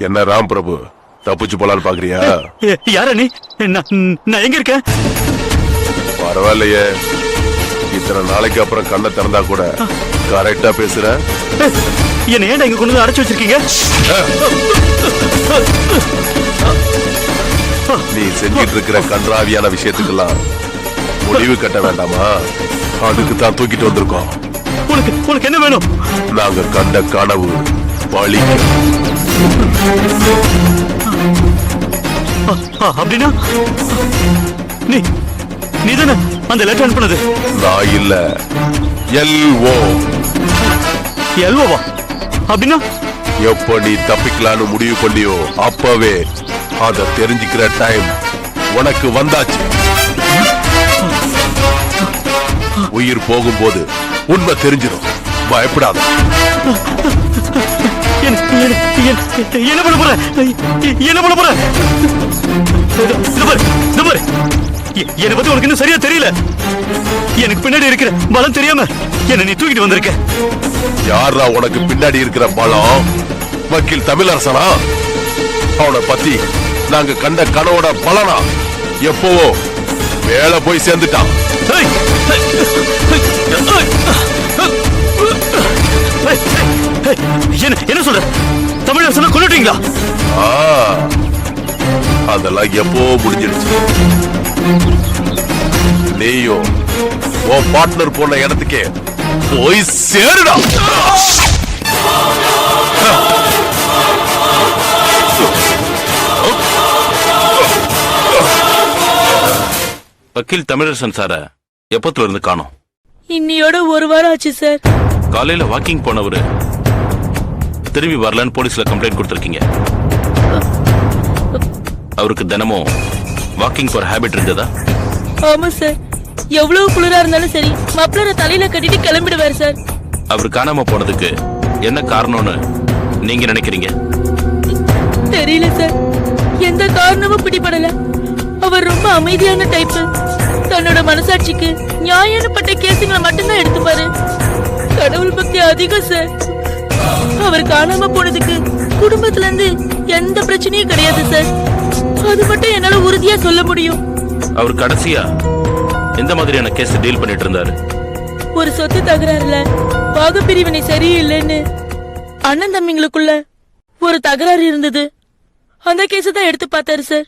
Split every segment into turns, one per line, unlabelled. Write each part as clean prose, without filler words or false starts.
என்ன ராம் பிரபு, தப்பிச்சு போலான்னு பாக்குறியா?
யார நீ? நான் எங்க இருக்கேன்?
பரவாயில்லையே, இத்தனை நாளைக்கு அப்புறம் கண்ணை திறந்தா கூட கரெக்டா பேசுற.
என்ன ஏன்டா இங்க கொண்டு வந்து அடைச்சு வச்சிருக்கீங்க?
நீ செஞ்சிட்டு இருக்கிற கன்றாவியான விஷயத்துக்கெல்லாம் முடிவு கட்ட வேண்டாமா? அதுக்கு தான் தூக்கிட்டு வந்திருக்கோம்.
உனக்கு என்ன வேணும்?
நாங்க கண்ட கனவு பழிக்க.
அப்படின்னா நீ தானே அந்த லெட்டர் அனுப்புனது?
நான் இல்ல,
எல்ஓவா? அப்படின்னா
எப்ப நீ தப்பிக்கலான்னு முடிவு பண்ணியோ அப்பவே அத தெரிஞ்சுக்கிற டைம் உனக்கு வந்தாச்சு. உயிர் போகும்போது உண்மை தெரிஞ்சிடும். பயப்படாத.
என்ன பண்ண போற? என்ன பண்ண போற? என்னை பத்தி உனக்கு இன்னும் சரியா தெரியல. எனக்கு பின்னாடி இருக்கிற பலம் தெரியாம என்ன நீ தூக்கிட்டு வந்திருக்க.
யாரா உனக்கு பின்னாடி இருக்கிற பலம்? வக்கீல் தமிழரசனா? அவனை பத்தி நாங்க கண்ட கனவோட பலனா எப்பவோ வேலை போய் சேர்ந்துட்டான்.
என்ன சொல்ற? தமிழரசனை கொல்லிட்டீங்களா?
அதெல்லாம் எப்போ முடிஞ்சிருச்சு. நீயும் உன் பார்ட்னர் போன இடத்துக்கே போய் சேருடா.
வக்கீல் தமிழரசன் சார எப்பத்துல இருந்து காணோம்?
இன்னையோட ஒரு வாரம் ஆச்சு சார்.
காலையில வாக்கிங் போனவரு திரும்பி வரலன்னு போலீஸ்ல கம்ப்ளைண்ட் கொடுத்திருக்கீங்க. அவருக்கு தினமும் வாக்கிங் போற ஹேபிட் இருந்ததா?
ஆமா சார். எவ்வளவு குளிரா இருந்தாலும் சரி மப்ளரை தலையில கட்டிட்டு கிளம்பிடுவார் சார்.
அவர் காணாம போனதுக்கு என்ன காரணம்னு நீங்க நினைக்கிறீங்க?
தெரியல சார். எந்த காரணமும் பிடிபடல. அவர் ரொம்ப அமைதியான டைப். தன்னோட மனசாட்சிக்கு நியாயப்பட்ட கேசுங்களை மட்டும்தான் எடுத்துப்பாரு. கடவுள் பக்தி அதிகம் சார். அவர் காணாம போனதுக்கு குடும்பத்துல இருந்து எந்த பிரச்சனையும் கிடையாது சார். அது மட்டும் என்னால உறுதியா சொல்ல முடியும்.
அவர் கடைசியா எந்த மாதிரியான கேஸ் டீல் பண்ணிட்டு இருந்தாரு?
ஒரு சொத்து தகராறுல பாகப்பிரிவினை சரியில்லைன்னு அண்ணன் தம்பிங்களுக்குள்ள ஒரு தகராறு இருந்தது. அந்த கேஸ தான் எடுத்து பார்த்தாரு சார்.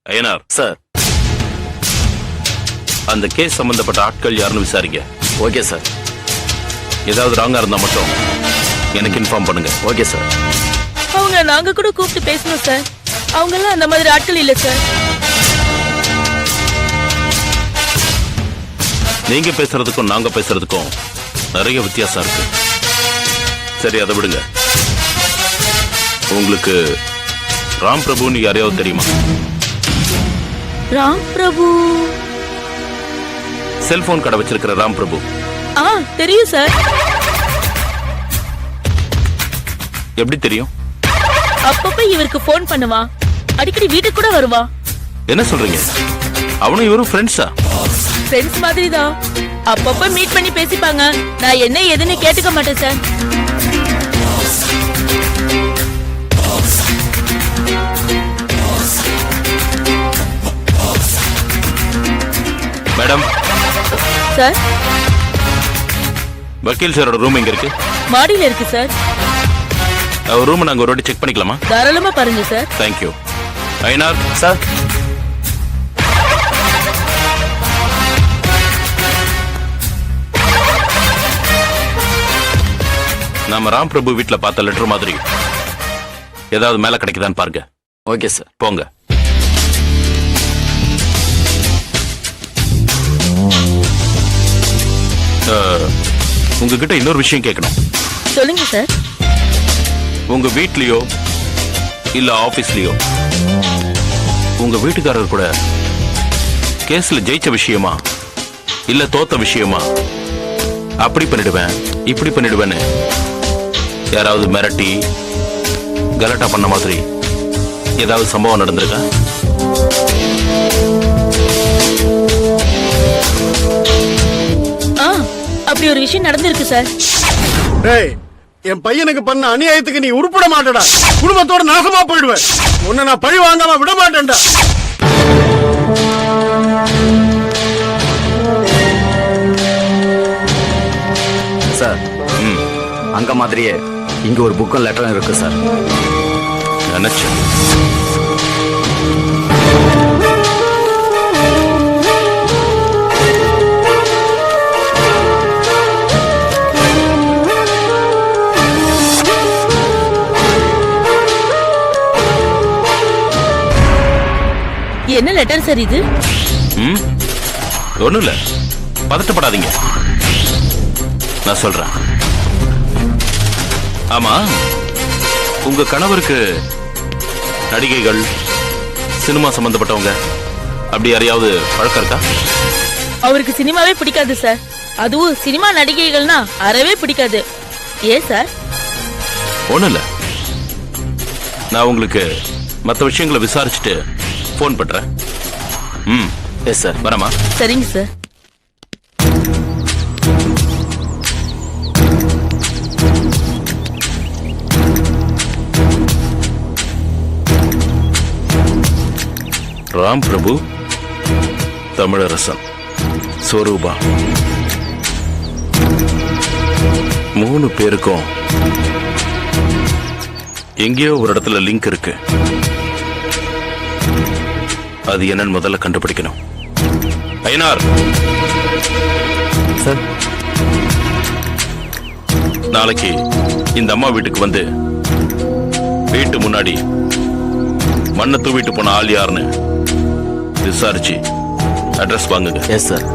ஐயனார் சார், அந்த கேஸ் சம்பந்தப்பட்ட ஆட்கள் யாருன்னு விசாரிங்க. Okay sir. ஏதாவது ராங்கா இருந்தா மட்டும் எனக்கு இன்ஃபார்ம் பண்ணுங்க. Okay sir.
அவங்க நாங்க கூட கூப்பிட்டு பேசணும் சார். அவங்க எல்லாம் அந்த மாதிரி ஆட்கள் இல்ல சார்.
நீங்க பேசுறதுக்கும் நாங்க பேசுறதுக்கும் நிறைய வித்தியாசம் இருக்கு. சரி, அதை விடுங்க. உங்களுக்கு ராம் பிரபுன்னு யாரையாவது தெரியுமா?
ராம் பிரபு?
செல்போன் கடை வச்சிருக்கிற ராம் பிரபு.
தெரியும் சார்.
எப்படி தெரியும்?
அப்பப்ப இவருக்கு போன் பண்ணுவா. அடிக்கடி வீட்டுக்கு கூட வருவா.
என்ன சொல்றீங்க? அவனும் இவரும் ஃப்ரெண்ட்ஸா?
ஃப்ரெண்ட்ஸ் மாதிரி தான். அப்பப்ப மீட் பண்ணி பேசிப்பாங்க. நான் என்ன எதுன்னு கேட்டுக்க மாட்டேன் சார்.
மேடம்.
சார்,
வக்கீல் சாரோட ரூம் எங்க இருக்கு?
மாடியில இருக்கு சார்.
அவர் ரூம் நாங்க ஒரு வாட்டி செக் பண்ணிக்கலாமா?
தாராளமா பாருங்க சார்.
தேங்க்யூ. ஐயனார் சார். நாம ராம் பிரபு வீட்டுல பார்த்த லெட்டர் மாதிரி ஏதாவது மேல கிடைக்குதான்னு பாருங்க. Okay sir. போங்க. உங்ககிட்ட இன்னொரு விஷயம் கேட்கணும்.
சொல்லுங்க சார்.
உங்க வீட்லயோ இல்ல ஆபீஸ்லயோ உங்க வீட்டுக்காரர் கூட கேஸ்ல ஜெயிச்ச விஷயமா இல்ல தோத்த விஷயமா அப்படி பண்ணிடுவேன் இப்படி பண்ணிடுவேன்னு யாராவது மிரட்டி கலாட்டா பண்ண மாதிரி ஏதாவது சம்பவம் நடந்திருக்கா?
அப்படி ஒரு விஷயம் நடந்திருக்கு சார்.
டேய், என் பையனுக்கு பண்ண அநியாயத்துக்கு நீ உருப்பட மாட்டடா. குடும்பத்தோட நாசமா போயிடுவேன். உன்னை நான் பழி வாங்காம விட மாட்டேன்டா.
சார், அங்க மாதிரியே இங்க ஒரு புக்கும் லெட்டரும் இருக்கு சார்.
நினைச்சேன்.
என்ன லெட்டர் சார் இது?
ஒண்ணும் இல்ல, பதட்டப்படாதீங்க, நான் சொல்றேன். ஆமா, உங்க கணவருக்கு நடிகைகள், சினிமா சம்பந்தப்பட்டவங்க அப்படி யாரையாவது பழக்கம் இருக்கா?
அவருக்கு சினிமாவே பிடிக்காது சார். அதுவும் சினிமா நடிகைகள்னா அறவே பிடிக்காது. ஏன் சார்?
ஒண்ணும் இல்ல, நான் உங்களுக்கு மற்ற விஷயங்களை விசாரிச்சுட்டு போன் பண்றேன்.
Yes sir.
வரமா?
சரிங்க சார்.
ராம் பிரபு, தமிழரசன், ஸ்வரூபா, 3 பேருக்கும் எங்கேயோ ஒரு இடத்துல லிங்க் இருக்கு. அது என்னன்னு முதல்ல கண்டுபிடிக்கணும். ஐயனார்
சார்,
நாளைக்கு இந்த அம்மா வீட்டுக்கு வந்து வீட்டு முன்னாடி மண்ணை தூவிட்டு போன ஆள் யாருன்னு விசாரிச்சு அட்ரஸ் வாங்குங்க.
Yes sir.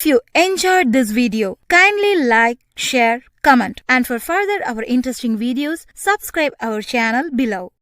you enjoyed this video, kindly like, share, comment, and for further our interesting videos, subscribe our channel below.